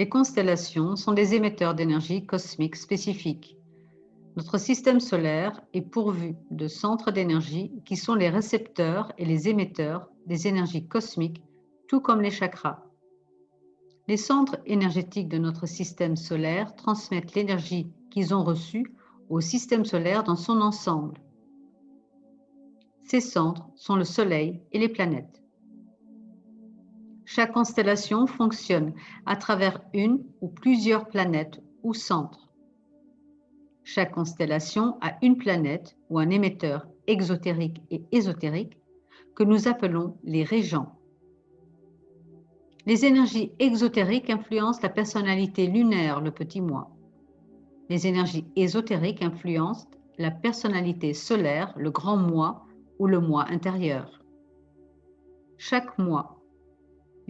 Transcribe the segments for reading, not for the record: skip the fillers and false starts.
Les constellations sont des émetteurs d'énergie cosmique spécifiques. Notre système solaire est pourvu de centres d'énergie qui sont les récepteurs et les émetteurs des énergies cosmiques, tout comme les chakras. Les centres énergétiques de notre système solaire transmettent l'énergie qu'ils ont reçue au système solaire dans son ensemble. Ces centres sont le Soleil et les planètes. Chaque constellation fonctionne à travers une ou plusieurs planètes ou centres. Chaque constellation a une planète ou un émetteur exotérique et ésotérique que nous appelons les régents. Les énergies exotériques influencent la personnalité lunaire, le petit moi. Les énergies ésotériques influencent la personnalité solaire, le grand moi ou le moi intérieur. Chaque mois,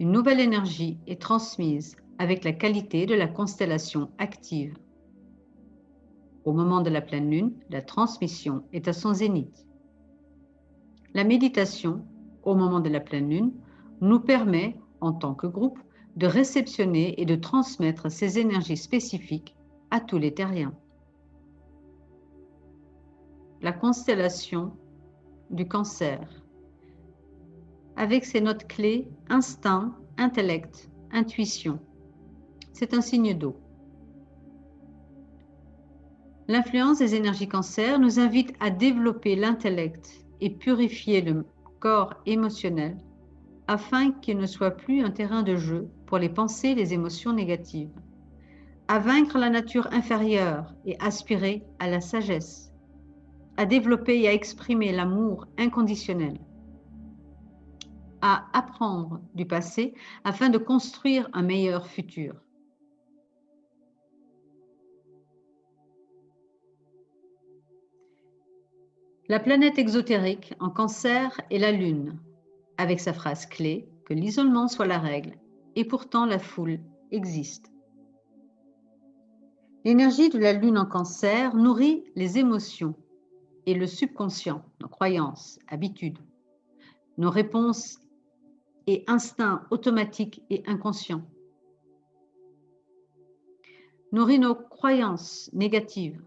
une nouvelle énergie est transmise avec la qualité de la constellation active. Au moment de la pleine lune, la transmission est à son zénith. La méditation, au moment de la pleine lune, nous permet, en tant que groupe, de réceptionner et de transmettre ces énergies spécifiques à tous les terriens. La constellation du Cancer, avec ses notes clés instinct, intellect, intuition. C'est un signe d'eau. L'influence des énergies Cancer nous invite à développer l'intellect et purifier le corps émotionnel afin qu'il ne soit plus un terrain de jeu pour les pensées et les émotions négatives, à vaincre la nature inférieure et aspirer à la sagesse, à développer et à exprimer l'amour inconditionnel, à apprendre du passé afin de construire un meilleur futur. La planète exotérique en Cancer est la Lune, avec sa phrase clé que l'isolement soit la règle, et pourtant la foule existe. L'énergie de la Lune en Cancer nourrit les émotions et le subconscient, nos croyances, habitudes, nos réponses et instincts automatiques et inconscients. Nourrit nos croyances négatives,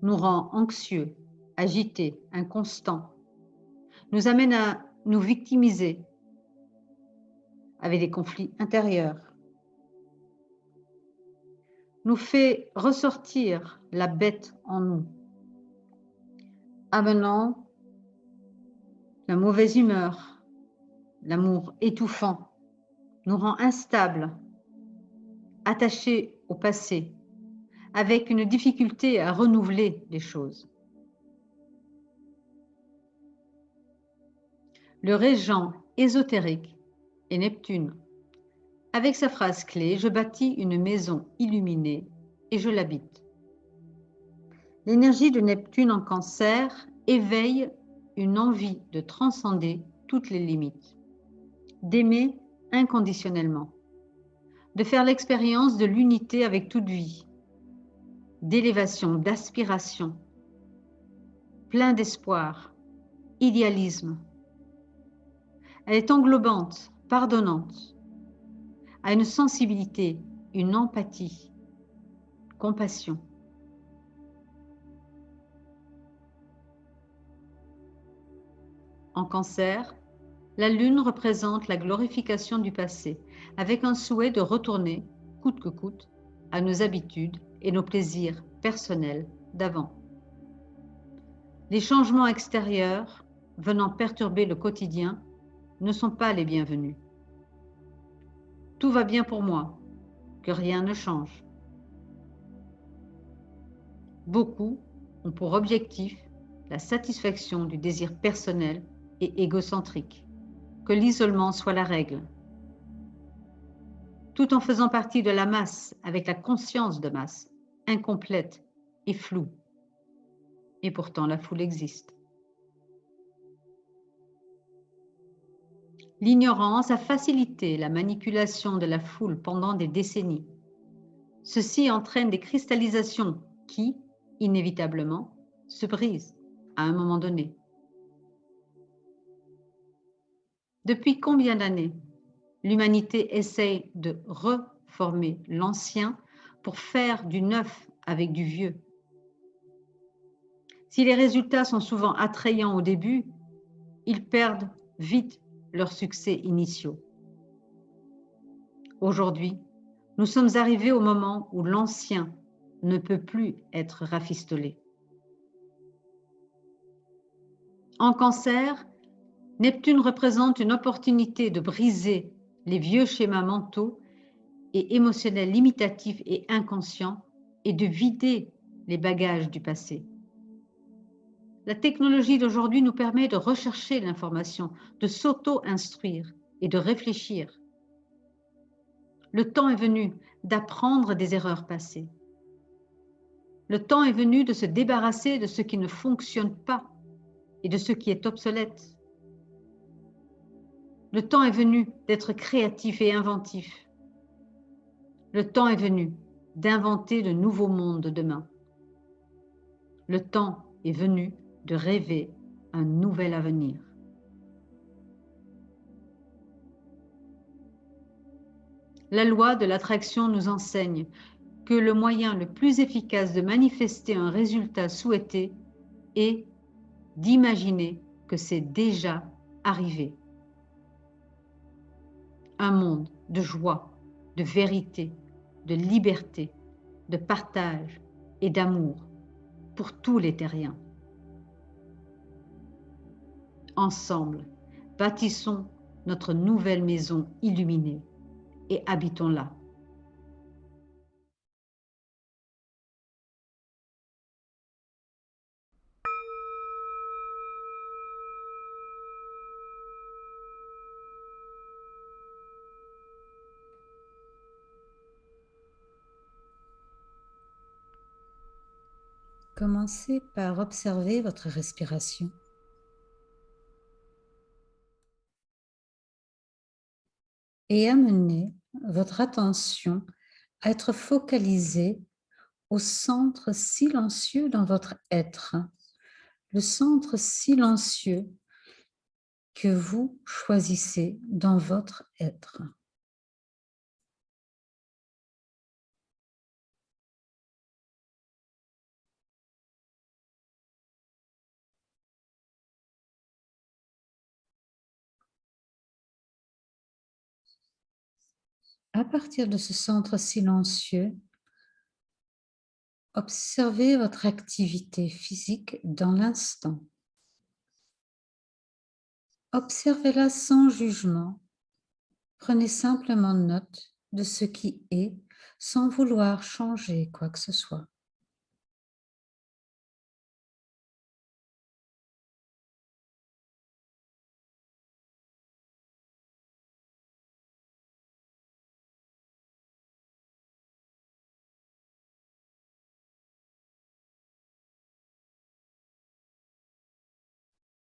nous rend anxieux, agités, inconstants, nous amène à nous victimiser avec des conflits intérieurs, nous fait ressortir la bête en nous, amenant la mauvaise humeur, l'amour étouffant, nous rend instables, attachés au passé, avec une difficulté à renouveler les choses. Le régent ésotérique est Neptune. Avec sa phrase clé, je bâtis une maison illuminée et je l'habite. L'énergie de Neptune en Cancer éveille une envie de transcender toutes les limites, d'aimer inconditionnellement, de faire l'expérience de l'unité avec toute vie, d'élévation, d'aspiration, plein d'espoir, idéalisme. Elle est englobante, pardonnante, a une sensibilité, une empathie, compassion. En Cancer, la Lune représente la glorification du passé, avec un souhait de retourner, coûte que coûte, à nos habitudes et nos plaisirs personnels d'avant. Les changements extérieurs venant perturber le quotidien ne sont pas les bienvenus. Tout va bien pour moi, que rien ne change. Beaucoup ont pour objectif la satisfaction du désir personnel et égocentrique, que l'isolement soit la règle, tout en faisant partie de la masse avec la conscience de masse, incomplète et floue. Et pourtant la foule existe. L'ignorance a facilité la manipulation de la foule pendant des décennies. Ceci entraîne des cristallisations qui, inévitablement, se brisent à un moment donné. Depuis combien d'années L'humanité essaye de reformer l'ancien pour faire du neuf avec du vieux. Si les résultats sont souvent attrayants au début, ils perdent vite leurs succès initiaux. Aujourd'hui, nous sommes arrivés au moment où l'ancien ne peut plus être rafistolé. En Cancer, Neptune représente une opportunité de briser les vieux schémas mentaux et émotionnels limitatifs et inconscients et de vider les bagages du passé. La technologie d'aujourd'hui nous permet de rechercher l'information, de s'auto-instruire et de réfléchir. Le temps est venu d'apprendre des erreurs passées. Le temps est venu de se débarrasser de ce qui ne fonctionne pas et de ce qui est obsolète. Le temps est venu d'être créatif et inventif. Le temps est venu d'inventer de nouveaux mondes de demain. Le temps est venu de rêver un nouvel avenir. La loi de l'attraction nous enseigne que le moyen le plus efficace de manifester un résultat souhaité est d'imaginer que c'est déjà arrivé. Un monde de joie, de vérité, de liberté, de partage et d'amour pour tous les terriens. Ensemble, bâtissons notre nouvelle maison illuminée et habitons-la. Commencez par observer votre respiration. Et amenez votre attention à être focalisée au centre silencieux dans votre être, le centre silencieux que vous choisissez dans votre être. À partir de ce centre silencieux, observez votre activité physique dans l'instant. Observez-la sans jugement. Prenez simplement note de ce qui est sans vouloir changer quoi que ce soit.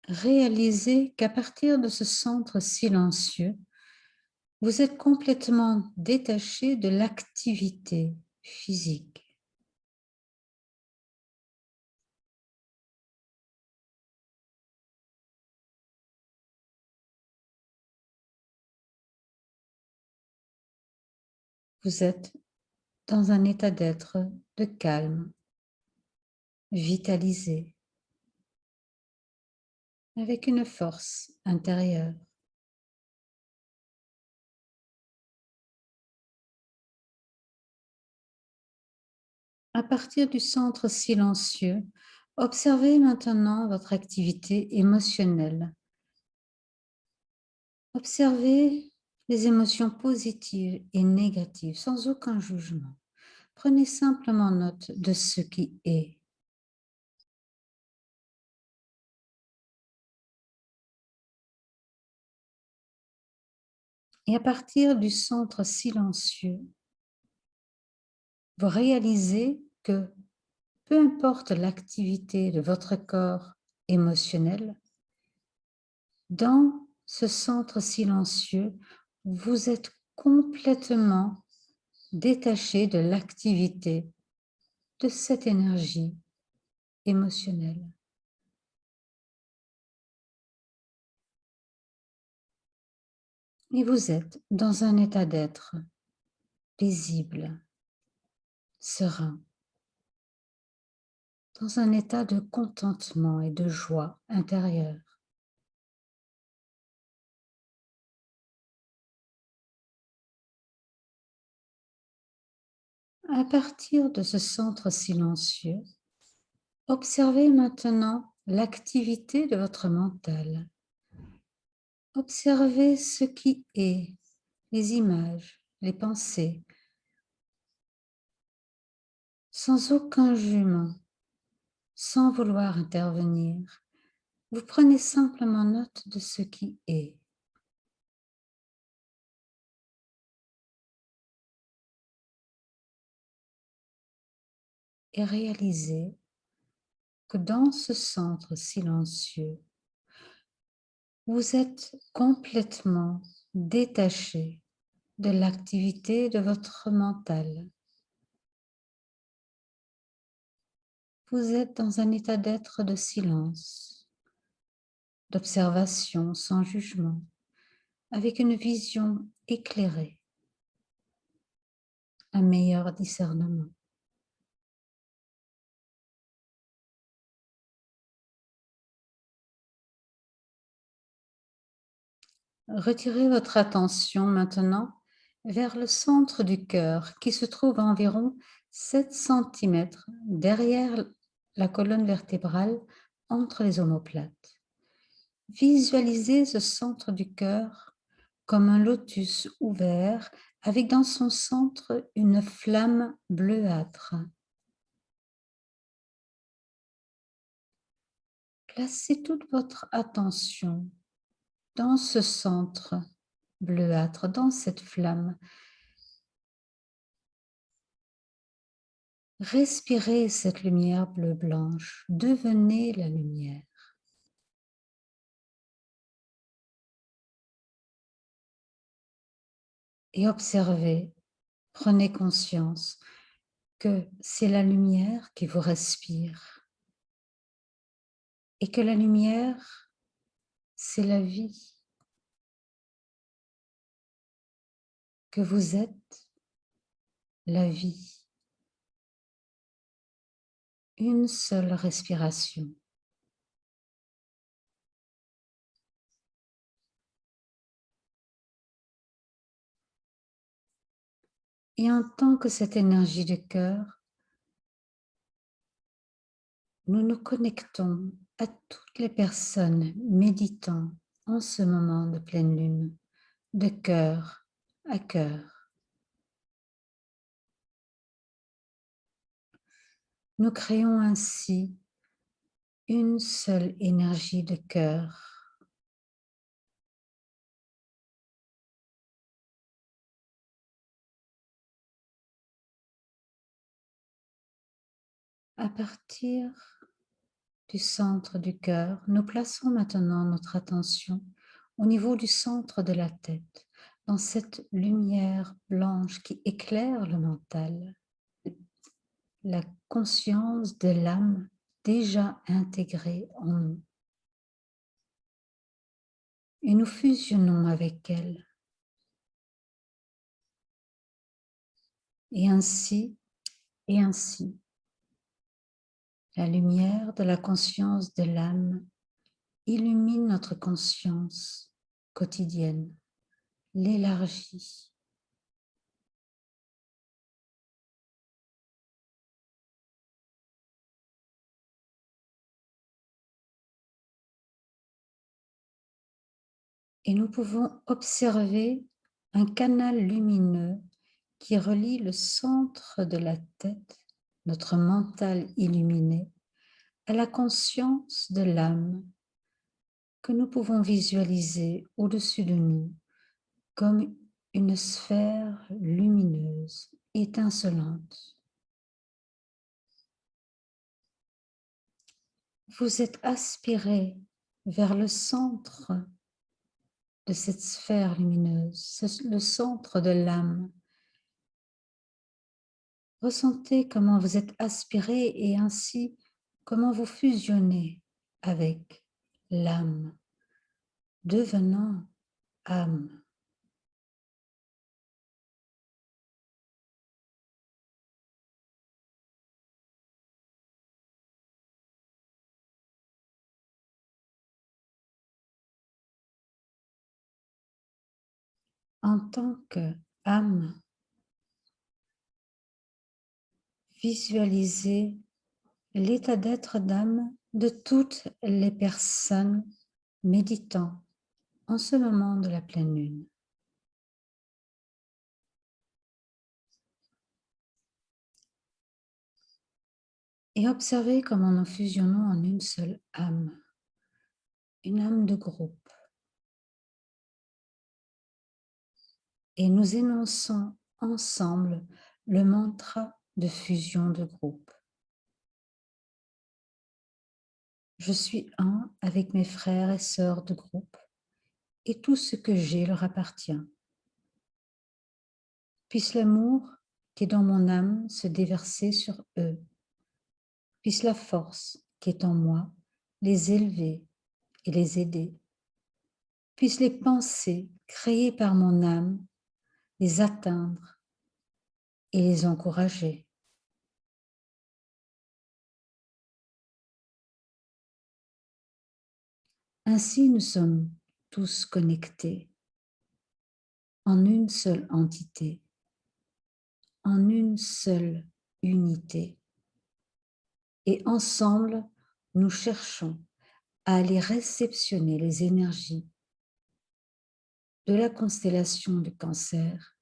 Réalisez qu'à partir de ce centre silencieux, vous êtes complètement détaché de l'activité physique. Vous êtes dans un état d'être de calme, vitalisé, avec une force intérieure. À partir du centre silencieux, observez maintenant votre activité émotionnelle. Observez les émotions positives et négatives sans aucun jugement. Prenez simplement note de ce qui est. Et à partir du centre silencieux, vous réalisez que peu importe l'activité de votre corps émotionnel, dans ce centre silencieux, vous êtes complètement détaché de l'activité de cette énergie émotionnelle. Et vous êtes dans un état d'être paisible, serein, dans un état de contentement et de joie intérieure. À partir de ce centre silencieux, observez maintenant l'activité de votre mental. Observez ce qui est, les images, les pensées, sans aucun jugement, sans vouloir intervenir. Vous prenez simplement note de ce qui est. Et réalisez que dans ce centre silencieux, vous êtes complètement détaché de l'activité de votre mental. Vous êtes dans un état d'être de silence, d'observation sans jugement, avec une vision éclairée, un meilleur discernement. Retirez votre attention maintenant vers le centre du cœur qui se trouve à environ 7 centimètres derrière la colonne vertébrale entre les omoplates. Visualisez ce centre du cœur comme un lotus ouvert avec dans son centre une flamme bleuâtre. Placez toute votre attention dans ce centre bleuâtre, dans cette flamme. Respirez cette lumière bleu-blanche, devenez la lumière. Et observez, prenez conscience que c'est la lumière qui vous respire et que la lumière, c'est la vie, que vous êtes la vie. Une seule respiration. Et en tant que cette énergie de cœur, nous nous connectons à toutes les personnes méditant en ce moment de pleine lune, de cœur à cœur. Nous créons ainsi une seule énergie de cœur. À partir du centre du cœur, nous plaçons maintenant notre attention au niveau du centre de la tête, dans cette lumière blanche qui éclaire le mental, la conscience de l'âme déjà intégrée en nous. Et nous fusionnons avec elle. Et ainsi, la lumière de la conscience de l'âme illumine notre conscience quotidienne, l'élargit. Et nous pouvons observer un canal lumineux qui relie le centre de la tête, notre mental illuminé, à la conscience de l'âme que nous pouvons visualiser au-dessus de nous comme une sphère lumineuse, étincelante. Vous êtes aspiré vers le centre de cette sphère lumineuse, le centre de l'âme. Ressentez comment vous êtes aspiré et ainsi comment vous fusionnez avec l'âme, devenant âme. En tant qu'âme, visualisez l'état d'être d'âme de toutes les personnes méditant en ce moment de la pleine lune. Et observez comment nous fusionnons en une seule âme, une âme de groupe. Et nous énonçons ensemble le mantra de fusion de groupe. Je suis un avec mes frères et sœurs de groupe et tout ce que j'ai leur appartient. Puisse l'amour qui est dans mon âme se déverser sur eux. Puisse la force qui est en moi les élever et les aider. Puisse les pensées créées par mon âme les atteindre et les encourager. Ainsi, nous sommes tous connectés en une seule entité, en une seule unité. Et ensemble, nous cherchons à aller réceptionner les énergies de la constellation du Cancer,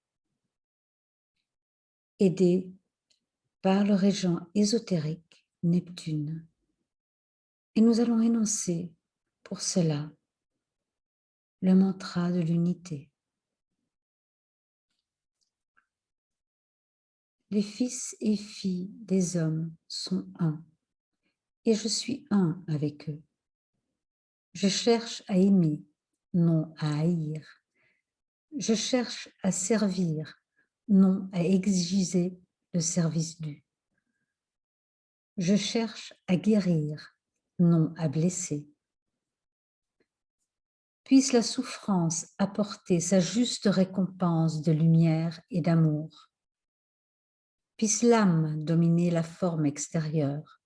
aidée par le régent ésotérique Neptune. Et nous allons énoncer pour cela le mantra de l'unité. Les fils et filles des hommes sont un, et je suis un avec eux. Je cherche à aimer, non à haïr. Je cherche à servir, non à exiger le service dû. Je cherche à guérir, non à blesser. Puisse la souffrance apporter sa juste récompense de lumière et d'amour. Puisse l'âme dominer la forme extérieure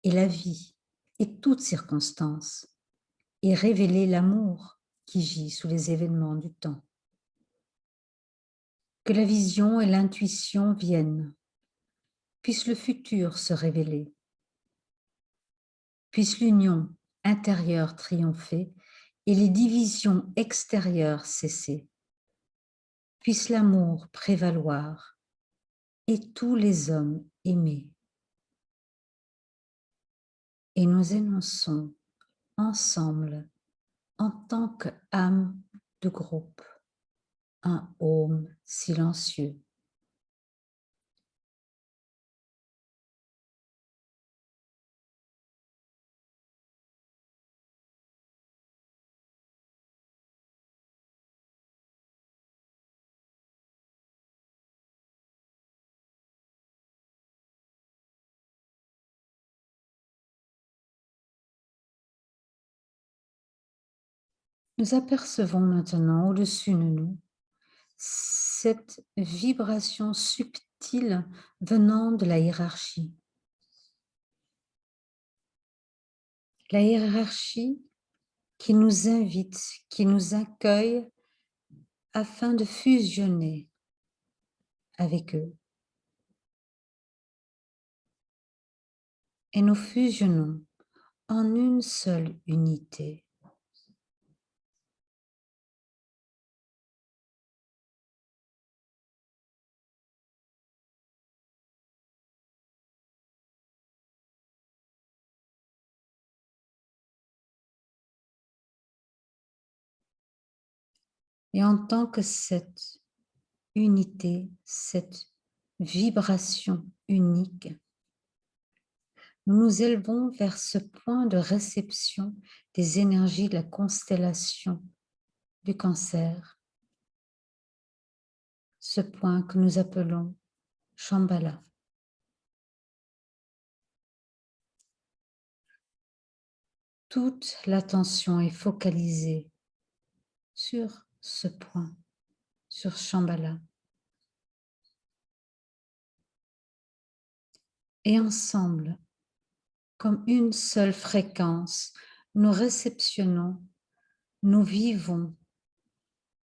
et la vie et toutes circonstances et révéler l'amour qui gît sous les événements du temps. Que la vision et l'intuition viennent. Puisse le futur se révéler. Puisse l'union intérieure triompher et les divisions extérieures cesser. Puisse l'amour prévaloir et tous les hommes aimer. Et nous énonçons ensemble, en tant qu'âme de groupe, un Om silencieux. Nous apercevons maintenant au-dessus de nous cette vibration subtile venant de la hiérarchie. La hiérarchie qui nous invite, qui nous accueille afin de fusionner avec eux. Et nous fusionnons en une seule unité. Et en tant que cette unité, cette vibration unique, nous nous élevons vers ce point de réception des énergies de la constellation du Cancer, ce point que nous appelons Shambhala. Toute l'attention est focalisée sur ce point, sur Shambhala. Et ensemble, comme une seule fréquence, nous réceptionnons, nous vivons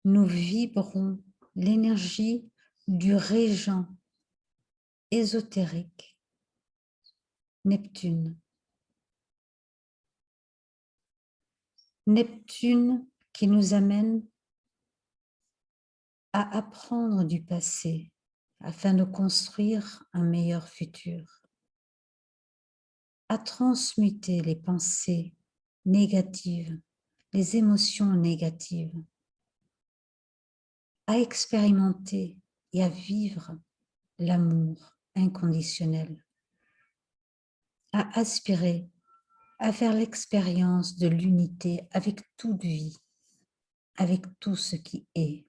nous vibrons l'énergie du régent ésotérique, Neptune. Neptune qui nous amène à apprendre du passé afin de construire un meilleur futur, à transmuter les pensées négatives, les émotions négatives, à expérimenter et à vivre l'amour inconditionnel, à aspirer à faire l'expérience de l'unité avec toute vie, avec tout ce qui est.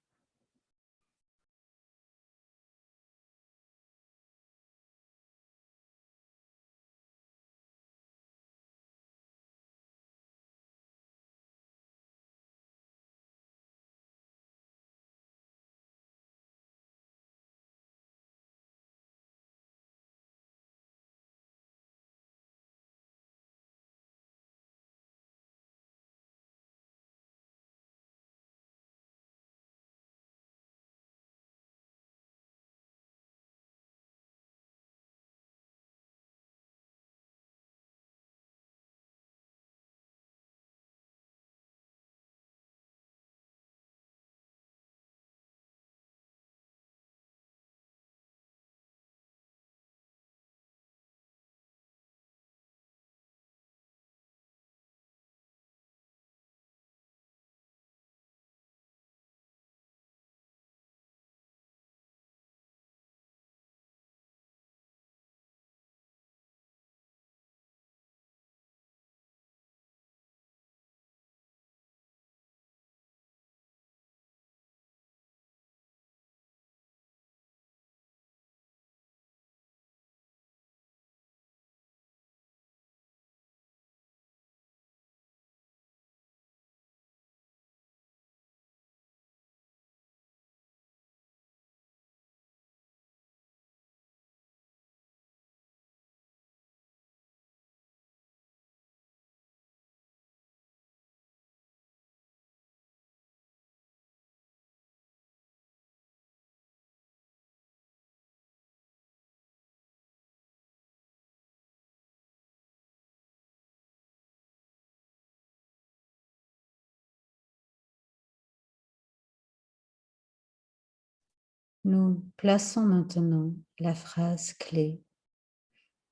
Nous plaçons maintenant la phrase clé.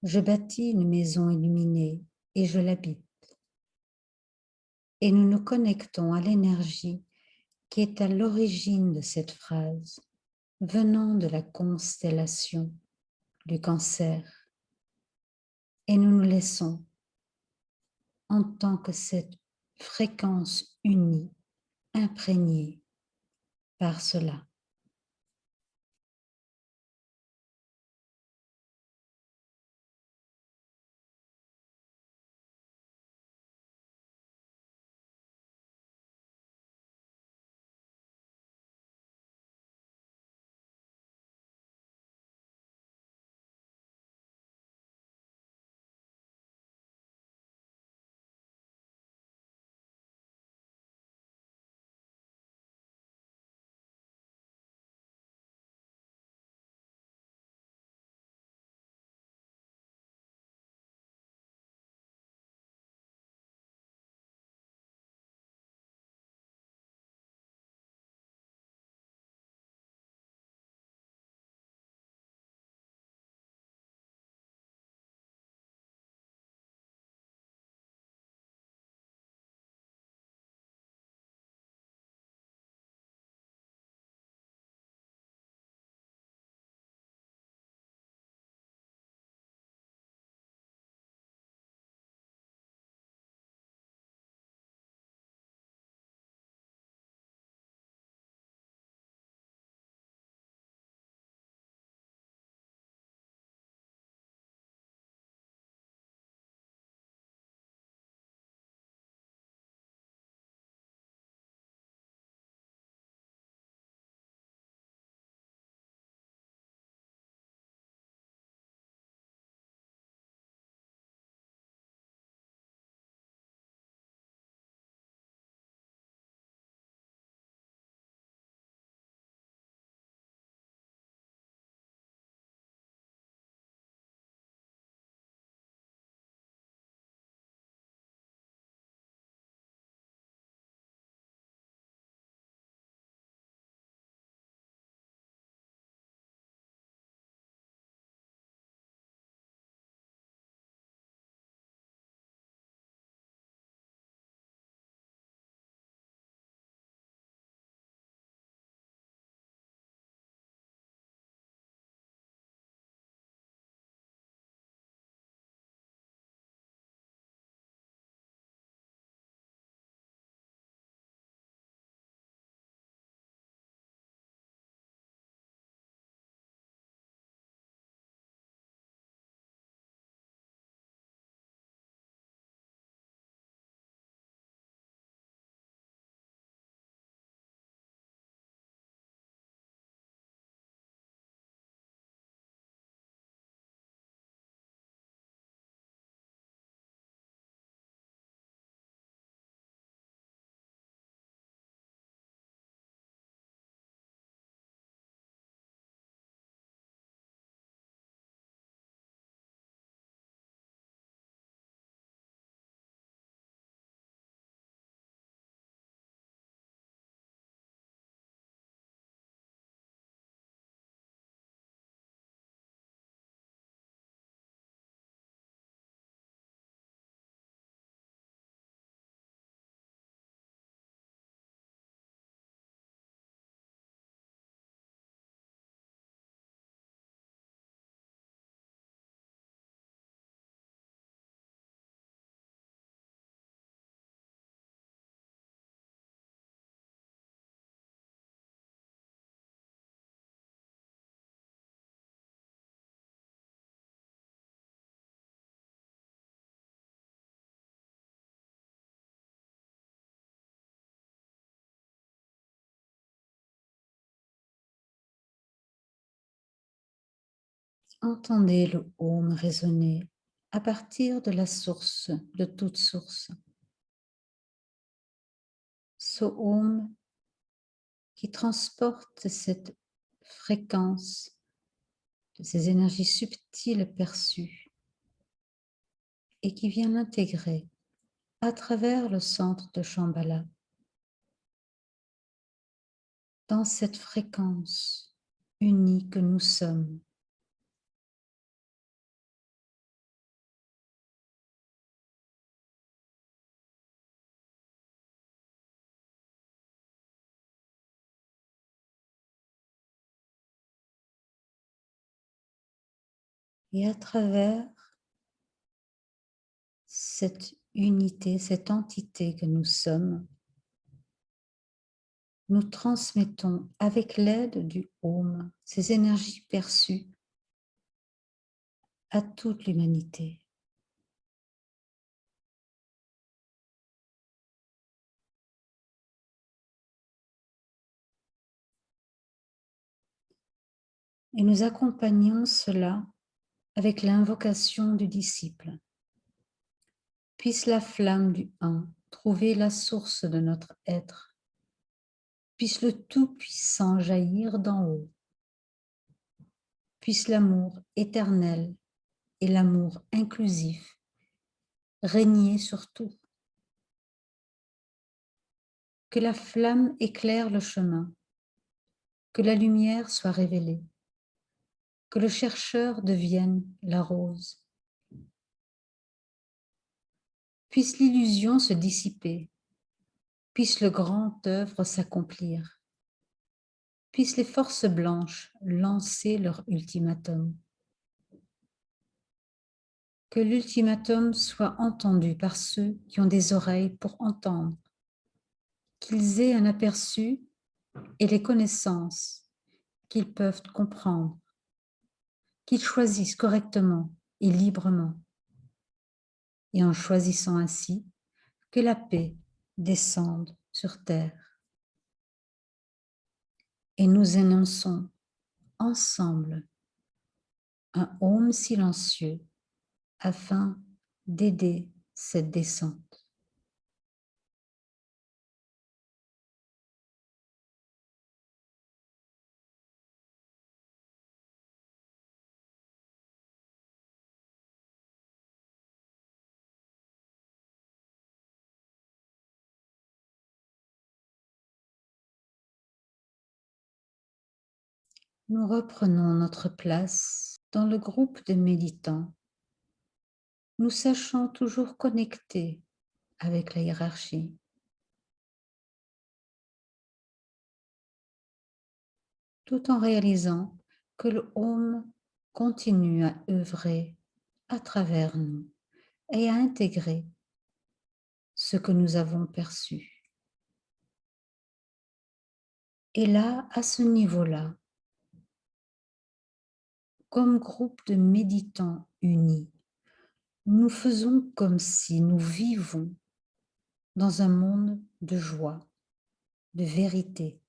Je bâtis une maison illuminée et je l'habite. Et nous nous connectons à l'énergie qui est à l'origine de cette phrase, venant de la constellation du Cancer. Et nous nous laissons, en tant que cette fréquence unie, imprégnée par cela. Entendez le Om résonner à partir de la source, de toute source. Ce Om qui transporte cette fréquence de ces énergies subtiles perçues et qui vient l'intégrer à travers le centre de Shambhala dans cette fréquence unie que nous sommes. Et à travers cette unité, cette entité que nous sommes, nous transmettons avec l'aide du Om ces énergies perçues à toute l'humanité. Et nous accompagnons cela avec l'invocation du disciple. Puisse la flamme du Un trouver la source de notre être. Puisse le Tout-Puissant jaillir d'en haut. Puisse l'amour éternel et l'amour inclusif régner sur tout. Que la flamme éclaire le chemin. Que la lumière soit révélée. Que le chercheur devienne la rose. Puisse l'illusion se dissiper. Puisse le grand œuvre s'accomplir. Puissent les forces blanches lancer leur ultimatum. Que l'ultimatum soit entendu par ceux qui ont des oreilles pour entendre. Qu'ils aient un aperçu et les connaissances qu'ils peuvent comprendre. Qu'ils choisissent correctement et librement. Et en choisissant ainsi, que la paix descende sur terre. Et nous énonçons ensemble un Om silencieux afin d'aider cette descente. Nous reprenons notre place dans le groupe de méditants. Nous sachons toujours connectés avec la hiérarchie. Tout en réalisant que le Om continue à œuvrer à travers nous et à intégrer ce que nous avons perçu. Et là, à ce niveau-là, comme groupe de méditants unis, nous faisons comme si nous vivons dans un monde de joie, de vérité,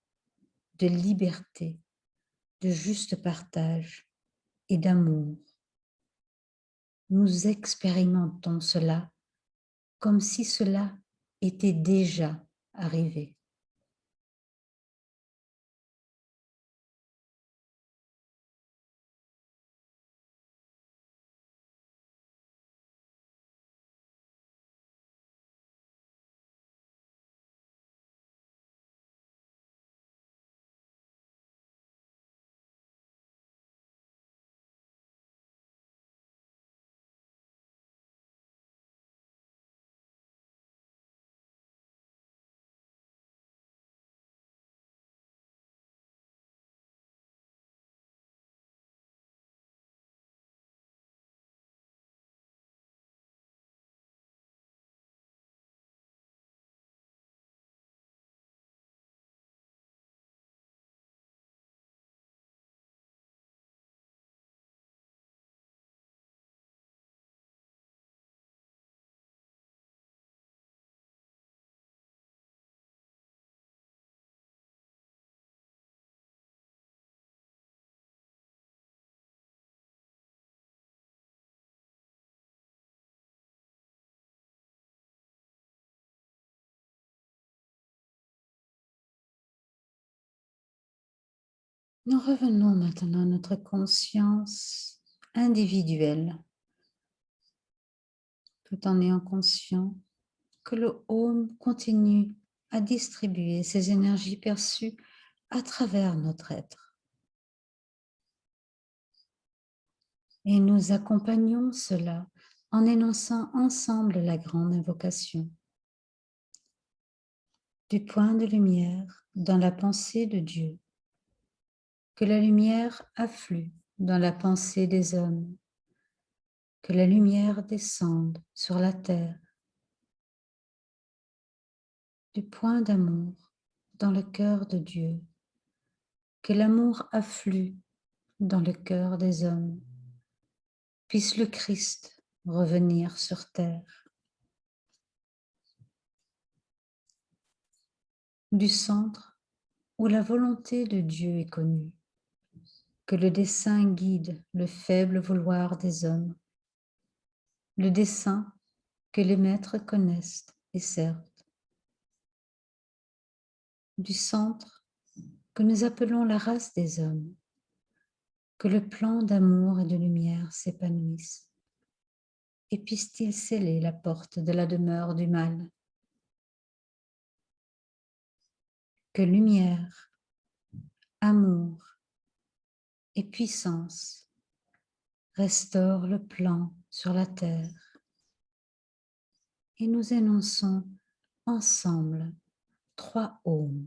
de liberté, de juste partage et d'amour. Nous expérimentons cela comme si cela était déjà arrivé. Nous revenons maintenant à notre conscience individuelle, tout en ayant conscience que le Om continue à distribuer ces énergies perçues à travers notre être. Et nous accompagnons cela en énonçant ensemble la grande invocation. Du point de lumière dans la pensée de Dieu, que la lumière afflue dans la pensée des hommes, que la lumière descende sur la terre. Du point d'amour dans le cœur de Dieu, que l'amour afflue dans le cœur des hommes. Puisse le Christ revenir sur terre. Du centre où la volonté de Dieu est connue, que le dessein guide le faible vouloir des hommes, le dessein que les maîtres connaissent et servent. Du centre que nous appelons la race des hommes, que le plan d'amour et de lumière s'épanouisse, et puisse-t-il sceller la porte de la demeure du mal. Que lumière, amour et puissance restaurent le plan sur la terre. Et nous énonçons ensemble 3 ohms.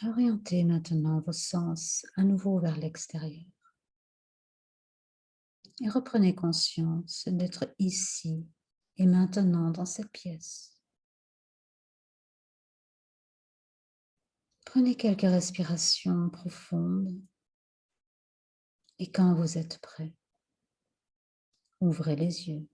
Orientez maintenant vos sens à nouveau vers l'extérieur et reprenez conscience d'être ici et maintenant dans cette pièce. Prenez quelques respirations profondes et quand vous êtes prêt, ouvrez les yeux.